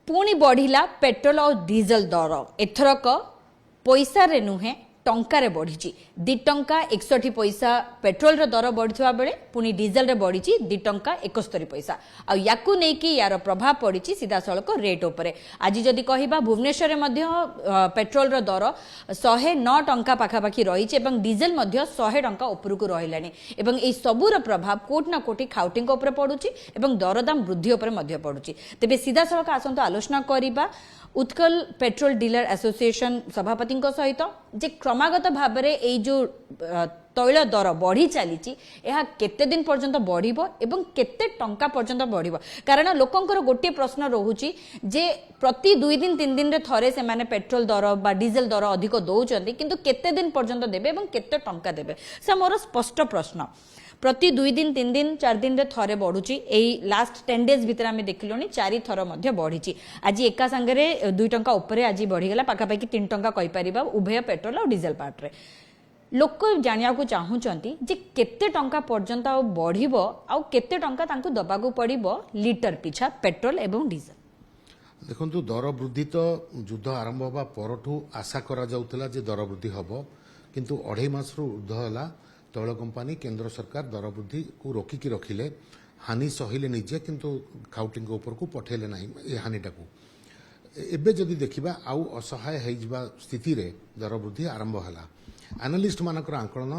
पुणी बढ़िला पेट्रोल और डीजल दर एथरक पैसा रे नुहे टंका रे बढ़ी 2 टंका 61 पैसा पेट्रोल रो दर बढ़िया बेले पुणी डीजल रे बढ़ी 2 टंका 71 पैसा आ याकू नहीं कि यार प्रभाव पड़ी सीधा सड़क रेट उपरे आज जदि कहिबा भुवनेश्वर में पेट्रोल रो दर 109 टंका पाखापाखि रही एवं डीजल 100 टंका उपरकू रहिलानी एवं एई सबूर प्रभाव कोट ना कोटी खाउटिंग उपरे पड़ुची एवं दरदाम वृद्धि उपरे मध्य पड़ुची तेबे सीधा सड़क आसंत आलोचना करिबा उत्कल पेट्रोल डीलर एसोसिएशन सभापति सहित जे क्रमागत भाव में जो तैल दर बढ़ी चली केते दिन पर्यंत बढ़िबो एवं केते टंका पर्यंत बढ़िबो कारण लोकंकर गोटे प्रश्न रहुची जे प्रति 2 दिन 3 दिन रे थरे से माने पेट्रोल दर बा डीजल दर अधिक दौचंती किंतु केते दिन पर्यंत देबे एवं केते टंका देबे से मोर स्पष्ट प्रश्न प्रति 2 दिन 3 दिन 4 दिन रे थरे बढ़ुची एई लास्ट 10 डेज भीतर आमे देखिलोनी 4 थर मध्य बढ़ीची आज एका संगे 2 टंका ऊपर आज बढ़ी गला पाखापाखि 3 टंका कहि परिबा उभय पेट्रोल और डीजल पार्ट रे लोक जानिया को चाहूचंती जे केते टंका पर्यंत आ बढ़िबो आ केते टंका तांको दबागु पड़िबो लीटर पिछा पेट्रोल एवं डीजल देखंतु दर वृद्धि तो युद्ध आरंभ होबा परठू आशा करा जाउतला जे दर वृद्धि हबो किंतु 2.5 मास रु ऊर्ध्व होला तैल कंपानी केंद्र सरकार दर वृद्धि को रोकिकी रखिले हानि सहिले निजे किंतु खाउटिंग ऊपर को पठेले नाही ए हानिटा को एबे जदि देखिबा आउ असहाय हेइजबा स्थिति रे दर वृद्धि आरंभ होला एनालिस्ट मानकर आंकलन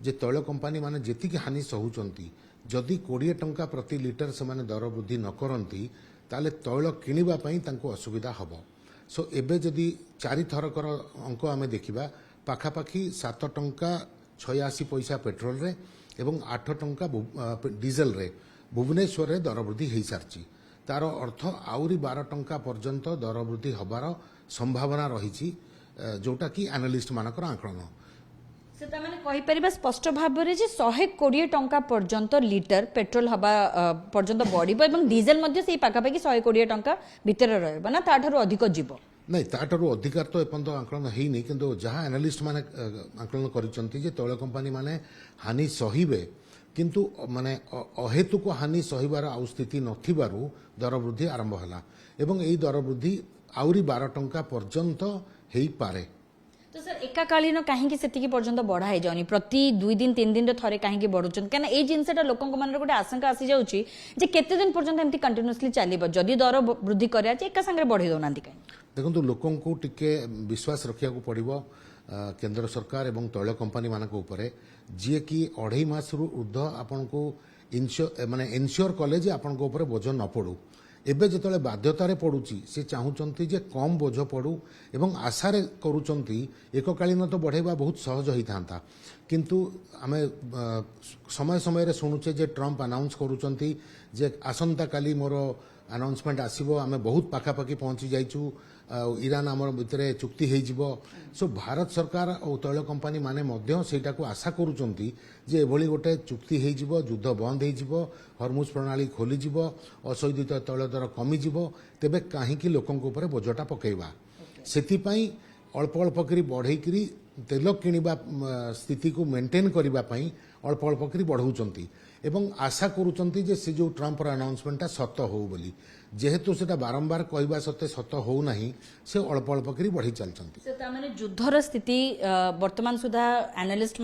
जे तैल कंपानी माने जेतिकी हानि सहुचंती जदि 20 टंका प्रति लिटर से माने दर वृद्धि न करंती ताले तैल किनिबा पई तांको असुविधा हबो सो एबे जदि 4 थरकर अंक आमे देखिबा पाखापाखि 7 टंका 86 पैसा पेट्रोल रे एवं 8 टंका डीजल रे भुवनेश्वर रे दर वृद्धि हो सारी तार अर्थ आउरी 12 टंका पर्यंत दर वृद्धि हबार संभावना रही जोटा कि एनालिस्ट मानकर आंकलन से माने कहि परिबा स्पष्ट भाव रे जे 120 टंका पर्यंत लीटर पेट्रोल हबा पर्यंत बढ़िबो एवं डीजल मध्ये सेही पाखापाखि 120 टंका भीतर रहबो ना ताठारु अधिक जीवो नहीं ताठारु अधिकार तो एपंत आंकलन हेनी किंतु जहां एनालिस्ट माने आंकलन करिसंती जे तैल कंपानी माने हानि सहिबे किंतु माने अहेतुक हानि सहिबार आउ स्थिति नथिबारु दर वृद्धि आरंभ होला एवं एई दर वृद्धि आउरी 12 टंका पर्यंत हेई पारे तो सर एकाकालीन कहीं से पर्यंत बढ़ाई जानी प्रति 2 दिन 3 दिन थरे कहीं बढ़ुचन क्या ये जिनसा लोक गोटे आशंका आसी जाऊँगी जे केते दिन पर्यंत एमती कंटिन्यूअसली चलो जदि दर वृद्धि करा एका संगे बढ़ी दौना कहीं देखो लोकों को टिके विश्वास रखा पड़ो केंद्र सरकार एवं तैल कंपानी मान जी कि 2.5 मास रु ऊर्ध्व आपन को माने इनश्योर कले जे आपन को ऊपर बोझ न पड़ू एबे जतले बाध्यतारे पड़ुची से चाहूचंती जे कम बोझ पड़ू एवं आशारे करूचंती एककालीन तो बढ़ेबा बहुत सहज होई थांता किंतु आमे समय समय रे सुनुचे जे ट्रम्प अनाउंस करूचंती जे आसंता काली मोर अनाउंसमेंट आसीबो आमे बहुत पाखापाखि पहुंची जाइचु ईरान आमर भितर चुक्ति हो सो भारत सरकार और तैल कंपानी माने मध्य सेटा को आशा करूचंती जे एभली गोटे चुक्ति हो युद्ध बंद हो हरमुज प्रणाली खोली अशोधित तैल दर कमी तेबे कहीं लोकों ऊपर बोझटा पकेबा सेतिपाई अल्प अल्प करी बढ़ई करी तेल किनिबा स्थिति को मेंटेन करबा पई अल्प अल्प करी बढ़ाउचंती एवं आशा करूचंती जे से जो ट्रम्पर अनाउंसमेंटा सत हो बोली जेहेतु सेटा बारंबार कहवा सत्ते सत हो नहीं से अल्प अल्प करी बढ़ी चलचंती से माने युद्धर स्थिति वर्तमान सुधा एनालिस्ट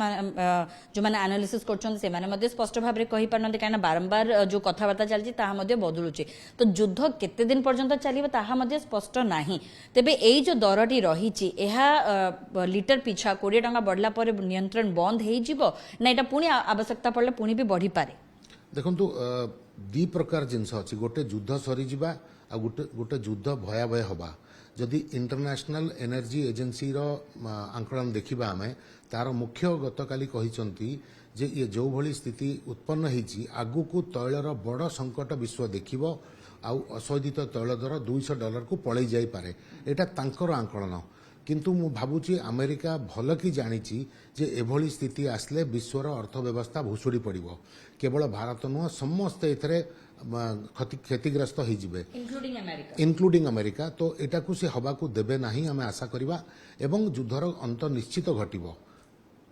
जो माने एनालिसिस करछन से माने मध्ये स्पष्ट भाव रे कहि पारनते काना बारंबार जो कथावार्ता चलछि ताहा मध्ये बदलुछि तो युद्ध केते दिन पर्यंत चलिबा ताहा मध्ये स्पष्ट नाही तेबे एई जो दरटी रहिछि एहा लीटर पिछा 20 टंका बढ़ला पर नियंत्रण बंद हेइ जिवो ना एटा पुनी आवश्यकता पड़ले पुनी भी बढ़ी पारे देखंतु दी प्रकार जिनस अच्छी गोटे युद्ध सरीजा आ गोटे युद्ध भयावह हवा जदि इंटरनेशनल एनर्जी एजेंसी रो आंकलन देखिबा आमे तार मुख्य गतकाली कहिसंती जे ये जो भली स्थिति उत्पन्न होईची आगु को तैलर बड़ संकट विश्व देखिबो आ अशोधित तैल दर $200 को पळै जाई पारे एटा तांकर आंकलन किंतु मु भाबुची अमेरिका भल कि जानिची जे एभली स्थिति आसले विश्वर अर्थव्यवस्था भुसुड़ी पड़िबो केवल भारत नुह समस्त एथरे क्षतिग्रस्त हो जिबे इंक्लूडिंग अमेरिका तो एटा को से हवा को देबे नाही हमें आशा करिबा एवं युद्धर अंत निश्चित घटिबो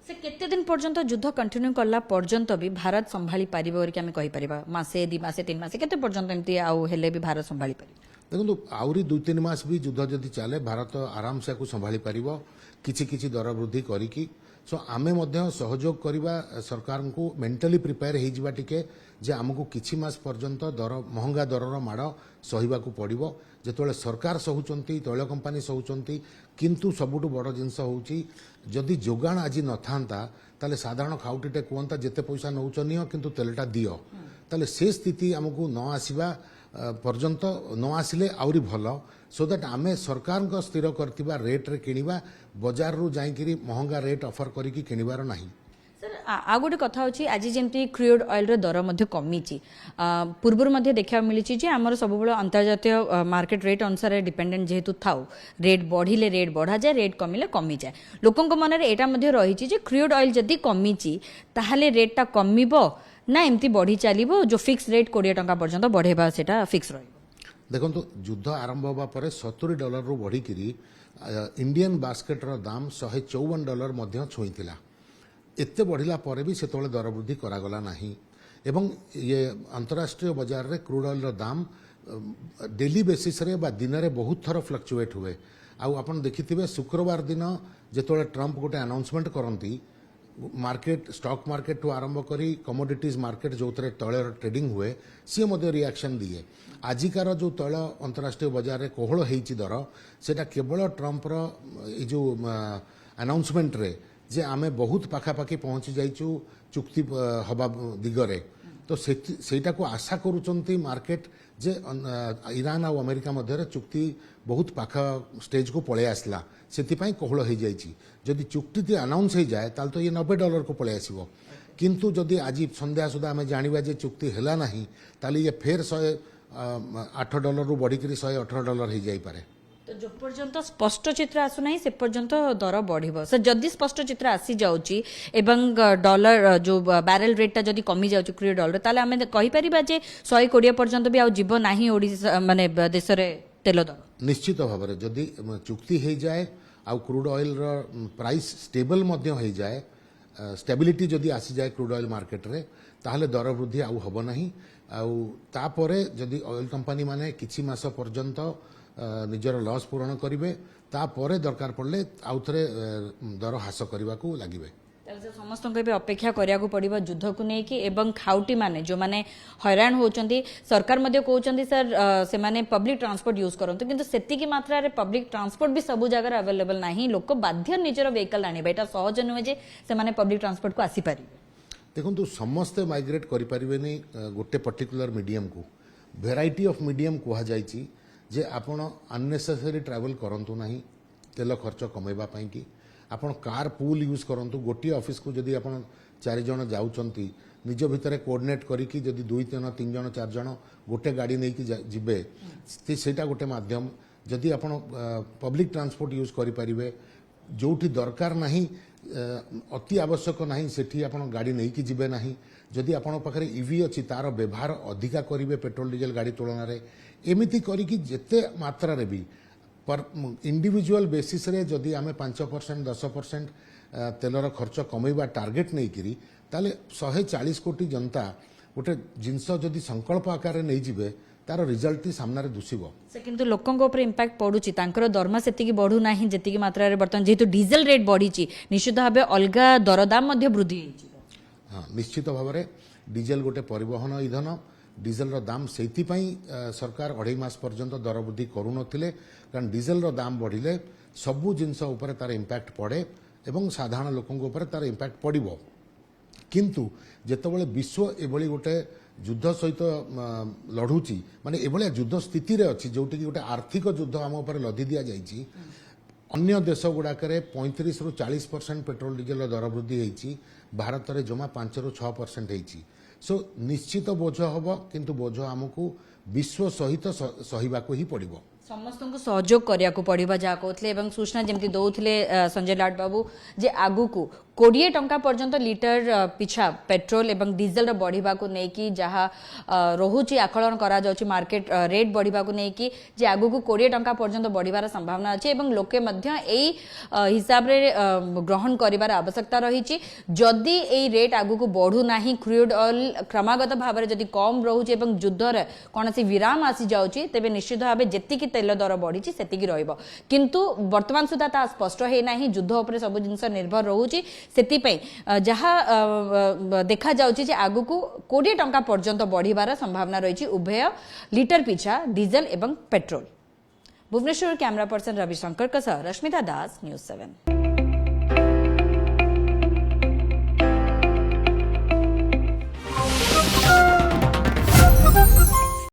से केते दिन पर्यंत युद्ध कंटिन्यू करला पर्यंत भी भारत संभाली पारिबो कि हमें कहि परिबा मासे 2 मासे 3 मासे केते पर्यंत एमती आउ हेले भी भारत संभाली पारि ଦେଖନ୍ତୁ ଆହୁରି 2-3 ମାସ ବି ଯୁଦ୍ଧ ଯଦି ଚାଲେ ଭାରତ ଆରାମସେ ଆକୁ ସମ୍ଭାଳି ପାରିବ କିଛି କିଛି ଦର ବୃଦ୍ଧି କରିକି। ସୋ ଆମେ ମଧ୍ୟ ସହଯୋଗ କରିବା ସରକାରଙ୍କୁ ମେଣ୍ଟାଲି ପ୍ରିପେୟାର ହେଇଯିବା ଟିକେ ଯେ ଆମକୁ କିଛି ମାସ ପର୍ଯ୍ୟନ୍ତ ମହଙ୍ଗା ଦରର ମାଡ଼ ସହିବାକୁ ପଡ଼ିବ। ଯେତେବେଳେ ସରକାର ସହୁଛନ୍ତି, ତୈଳ କମ୍ପାନୀ ସହୁଛନ୍ତି, କିନ୍ତୁ ସବୁଠୁ ବଡ଼ ଜିନିଷ ହେଉଛି ଯଦି ଯୋଗାଣ ଆଜି ନଥାନ୍ତା ତାହେଲେ ସାଧାରଣ ଖାଉଟିଟେ କୁହନ୍ତା ଯେତେ ପଇସା ନେଉଛ ନିଅ କିନ୍ତୁ ତେଲଟା ଦିଅ। ତାହେଲେ ସେ ସ୍ଥିତି ଆମକୁ ନ ଆସିବା ପର୍ଯ୍ୟନ୍ତ ନ ଆସିଲେ ଆହୁରି ଭଲ, ସୋ ଦ୍ୟାଟ୍ ଆମେ ସରକାରଙ୍କ ସ୍ଥିର କରିଥିବା ରେଟ୍ରେ କିଣିବା, ବଜାରରୁ ଯାଇକିରି ମହଙ୍ଗା ରେଟ୍ ଅଫର କରିକି କିଣିବାର ନାହିଁ। सर आ गोटे कथा होची आज जेमती क्रूड ऑयल रो दर मध्ये कमीची पूर्वर मध्ये देखा मिली जे आमर सब अंतर्जातीय मार्केट रेट अनुसार डिपेंडेंट जेहेतु थाउ रेट बढ़िले रेट बढ़ा जाए रेट कमिले कमी जाए लोकंक मनरे एटा मध्ये रहिची जे क्रूड ऑयल जदी कमीची ताहाले रेटटा कमिबो ना एमती बढ़ी चलिबो जो फिक्स रेट 20 टंका पर्यंत बढ़ेबा सेटा फिक्स रहिबो। देखो युद्ध आरंभ होगा पर $70 रु बढ़िकी इंडियन बास्केटर दाम $154 मध्य छुईला। एते बढ़िला पर भी सेतोले दर वृद्धि करागला नहीं एवं ये अंतरराष्ट्रीय बाजार रे क्रूड ऑयल रो दाम डेली बेसिस रे बा दिन रे बहुत थर फ्लक्चुएट हुए। आउ आपण देखिथिबे शुक्रवार दिन जेतोले ट्रम्प गोटे अनाउंसमेंट करंती मार्केट स्टॉक मार्केट टू आरंभ करी कमोडिटीज मार्केट जो तैल ट्रेडिंग हुए सी मध्य रिएक्शन दिए। आजिकार जो तैल अंतरराष्ट्रीय बाजार रे कोहल होईची दर सेटा केवल ट्रम्पर जो अनाउंसमेंट रे जे आमे बहुत पाखापाखि पहुंची जाइचु चुक्ति हवा दिगरे तो सेटा को आशा करूचंती मार्केट जे ईरान और अमेरिका मध्य चुक्ति बहुत पाखा स्टेज को पळे आसला सेतिपाई कोहल हो जाइची। जदि चुक्ति अनाउंस हो जाए ताल तो ये $90 को पळे आसीबो किंतु जदि आज संध्या सुधा आमे जानिबा जे चुक्ति हैला नाही ताली ये फेर $108 रु बढ़िकरी $118 हो जाई पारे। तो जो पर्यंत स्पष्ट चित्र आसुना से पर्यंत दर बढ़िबो। सर जदि स्पष्ट चित्र आसी जाउची एवं डॉलर जो बैरेल रेटटा जदि कमी जाउची क्रूड डॉलर ताले आमे कहि परिबा जे 120 पर्यंत भी आ जीव नाही ओडिसा माने देश रे तेल दर निश्चित भाव में जदि चुक्ति हो जाए आउ क्रूड ऑयल रो प्राइस स्टेबल मध्य हो जाए स्टेबिलिटी जदि आसी जाए क्रूड ऑयल मार्केट रे ताहले दर वृद्धि आउ हबो नाही। आउ तापरे जदि ऑयल कंपनी माने किछि मास पर्यंत निजर लॉस पूरण करिवे तापरे दरकार पड़ले आउ थरे दर ह्रास करने को लगे। समस्त अपेक्षा करिया पड़ो युद्ध को लेकिन एवं खाउटी माने जो माने हैरान होचंती सरकार मध्य कहउचंती सर से माने पब्लिक ट्रांसपोर्ट यूज करंतु किंतु सेतिकी मात्रा रे पब्लिक ट्रांसपोर्ट भी सब जगह अवेलेबल नहीं लोक बाध्य निजर व्हीकल आनिबे एटा सहज नुहे जे से माने पब्लिक ट्रांसपोर्ट को आसी पारिबे। देखंतु समस्त माइग्रेट करि परिबेनी गोटे पर्टिकुलर मीडियम को वेराइटी ऑफ मीडियम कहा जायछि जे आपण अननेसेसरी ट्रैवल करंतु नहीं तेल खर्च कमेबा पई कि आपण कार पूल यूज करंतु गोटी ऑफिस को जदि आपण 4 जण जाउचंती निज भितर कोऑर्डिनेट करिकी जदि 2 जण 3 जण 4 जण गोटे गाड़ी नहीं कि जिबे सेटा गोटे माध्यम जदि आपण पब्लिक ट्रांसपोर्ट यूज करि परिबे जोठी दरकार नहीं अति आवश्यक नहीं सेठी आपण गाड़ी नहीं कि जिबे नहीं जदि आपण पाखरे ईवी अछि तार व्यवहार अधिका करिवे पेट्रोल डीजल गाड़ी तुलना रे एमिति करिकी जेते मात्रा रे भी पर इंडिविजुअल बेसिस रे जदि आमे 5% 10% तेलर खर्च कमेबा टार्गेट नहीं करी ताले 140 कोटी जनता गोटे जिनस जदि संकल्प आकार नहीं जिबे तार रिजल्ट ही सामना रे दुसिबो। से किंतु लोकंक ऊपर इंपैक्ट पडुची तांकर दरमा सेतिकी बढ़ू नाही जेतिकी मात्रा रे बर्तन जेतु डीजल रेट बढ़ीची निश्चित भाबे अलगा दरदाम मध्य वृद्धि हेची। हाँ निश्चित भाव में डीजेल गोटे परिवहन ईंधन डीजेल रो दाम सेति पई सरकार 2.5 मास पर्यंत दर वृद्धि करू नथिले कारण डीजेल रो दाम बढ़िले सबु जिनस ऊपर तार इंपैक्ट पड़े एवं साधारण लोकंक ऊपर तार इंपैक्ट पड़िबो किंतु जेतबेले विश्व एभली गोटे युद्ध सहित लड़ुची माने एभलिया युद्ध स्थिति रे अछि जोटी गोटे आर्थिक युद्ध आम ऊपर लदी दिया जाइछि अन्य देश गुड़ाकरे 35 रु 40% पेट्रोल डीजेल दर वृद्धि होती भारत में जमा 5 रु 6% होती। सो निश्चित बोझ हम किंतु बोझ आमको विश्व सहित सहिबा को ही पड़िबो। समस्त को सहयोग करिया को पड़िबा जा कहथले एवं सूचना जेमति दउथले संजय लाड बाबू जे आगु को 20 टंका पर्यंत लिटर पिछा पेट्रोल एवं डीजल बढ़िबा को नै कि जहा रहुची आकलन करा जाउची मार्केट रेट बढ़िबा को नै कि जे आगु को 20 टंका पर्यंत बढ़िबार संभावना अछि एवं लोके मध्य एई हिसाब रे ग्रहण करिबार आवश्यकता रहिछि जदि एई रेट आगु को बढ़ु नाही क्रूड ऑयल क्रमागत भाव जदि कम रहुची एवं युद्धर कोनसी विराम आसी जाउची तेबे निश्चित भाबे जेतिकी तेल दर बढ़िछि सेतिकी रहइबो किंतु वर्तमान सुधा ता स्पष्ट हे नाही युद्ध उपरे सब जिंस निर्भर रहुची सेति पई जहा देखा जाउची जे आगु को 20 टंका पर्यंत बढ़िबार संभावना रहिछि उभय लिटर पिछा डीजल एवं petrol. Bhubaneswar camera person Ravi Shankar का सह रश्मिता दास न्यूज़ 7।